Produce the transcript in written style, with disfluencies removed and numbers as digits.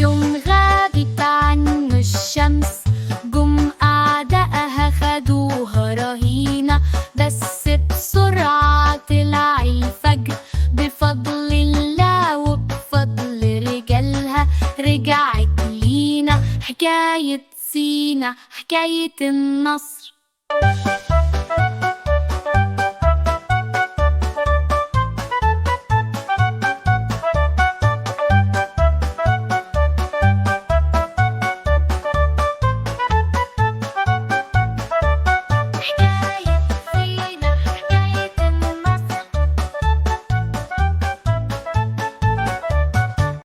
يوم غابت عنه الشمس، جم أعدائها خدوها رهينة، بس بسرعة طلع الفجر بفضل الله وبفضل رجالها. رجعت لينا حكاية سينا، حكاية النصر.